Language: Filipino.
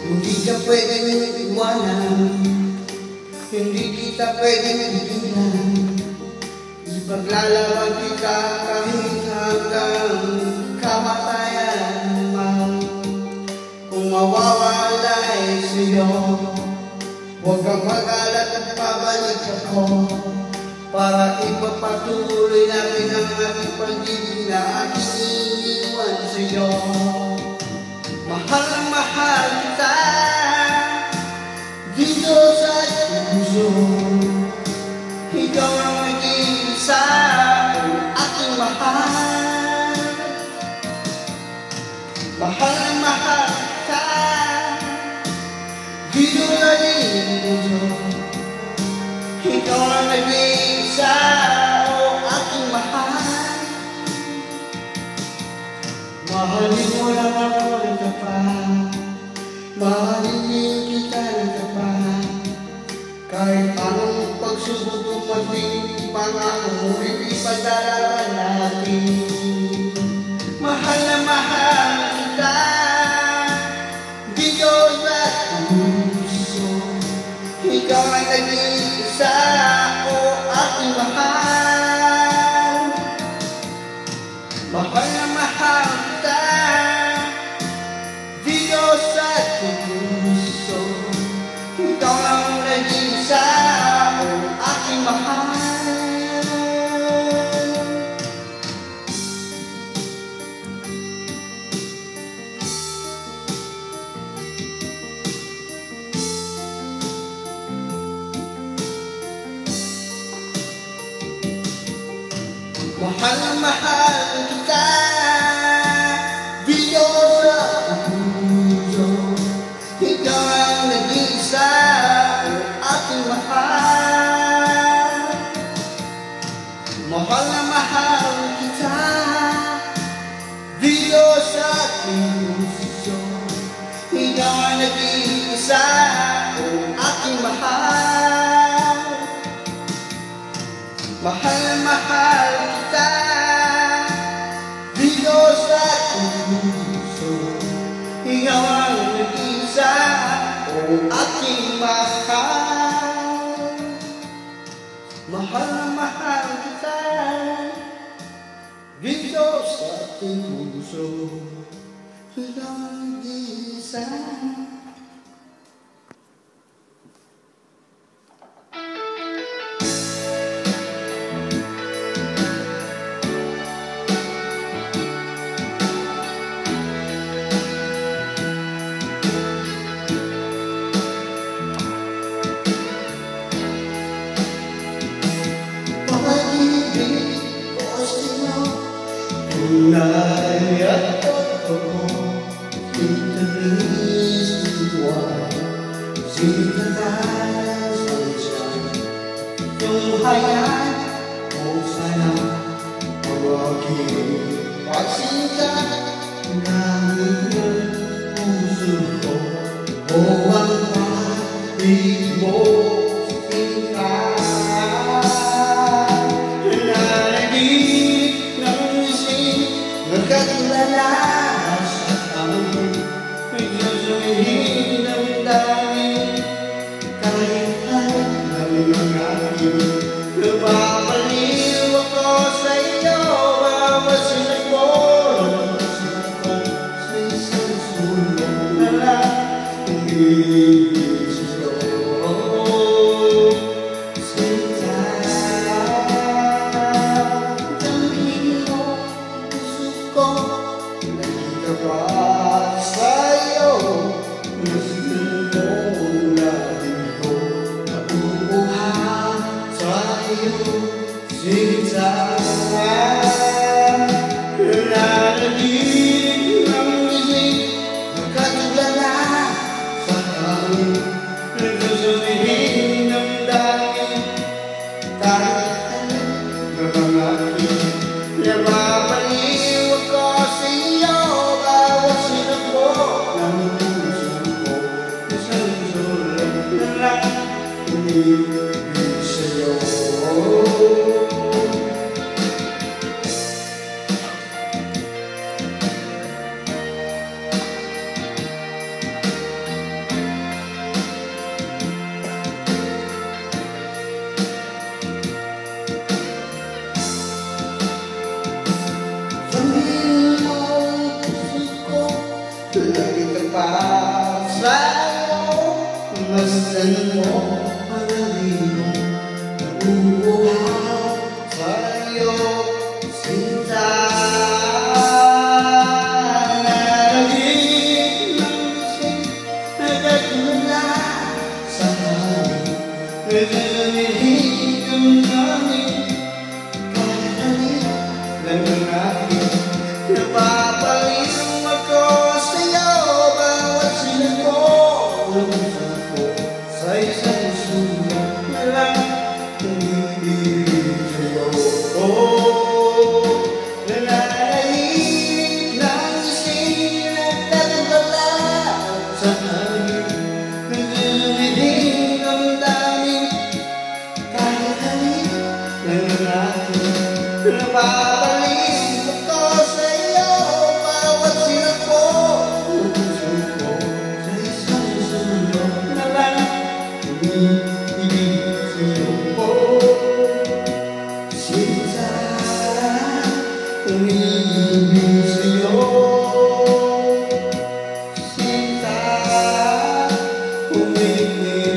Hindi ka pwedeng iwanan, hindi kita pwedeng igilan. Ipaglalaban kita kahit hanggang kamatayan man. Kung mawawalay sa'yo, huwag kang mag-alala at pabalik ako, para ipapatuloy natin ang ating pag-ibig na aking iniwan sa'yo. Mahal na mahal kita dito sa puso. Ikaw ang nag-iisa, aking mahal. Mahal na mahal kita dito sa puso. Ikaw ang nag-iisa, aking mahal. Mahalin mo lang ako ng tapat, mahalin kita ng tapat. Kahit anong pagsubok dumating, pangako mo ipagdalaban natin. Mahal na mahal kita dito sa puso. Ikaw ang nag-iisa, aking mahal. Mahal na mahal kita dito sa puso. Ikaw ang nag-iisa, aking mahal. Mahal na mahal kita dito sa puso. Ikaw ang nag-iisa, aking mahal. Mahal na mahal kita dito sa puso. Ikaw ang nag-iisa, aking mahal. Mahal na mahal kita dito sa puso. Ikaw ang nag-iisa, aking mahal. Mahal na mahal kita dito sa ating puso. Ikaw ang nag-iisa. Tunay at totoo, italis ituan, sinitatas ang tiyan. Tunghayan mo sana ang aking pagsinta ng iyong puso ko. O ang pag-ibig mo sinta. Nagkatulala sa amin, pagsusuhin ng dami. Kahit alam ng akin, napapaliw ako sa iyo. Mamasinag mo, namasinag ko sa isang sulong na lang. Hindi sa'yo sinta. Nagtapat sa'yo, nasinong mo natin ko. Nabubuhan sa'yo, sinta. Nanalig ng isip, nagkatulala sa amin. Nagsusulihin ng dami, kahit alam na ang akin. Napapaliw ako sa iyo, bawat sinag mo ng puso ko. Isang sulat na lang, umibig sa'yo. pagmasdan mo, pag-alino, nauuhaw sa'yo, sinta. Nanaginip ng gising, nagagmula sa hangin, nagdadalilig ang namin, kahit lang ang akin, napapaling ako sa'yo, bawat sinago ng puso ko, sa isang sulat na lang umiibig sa'yo. Nananaig ng gising, nagdadala sa hangin, nagdadalilig ang damin, kahit halik lang ang akin, napapaling ako sa'yo, bawat sinago ng puso ko, sa isang sulat na lang umiibig sa'yo. Sinta, umiibig sa'yo. Sinta, umiibig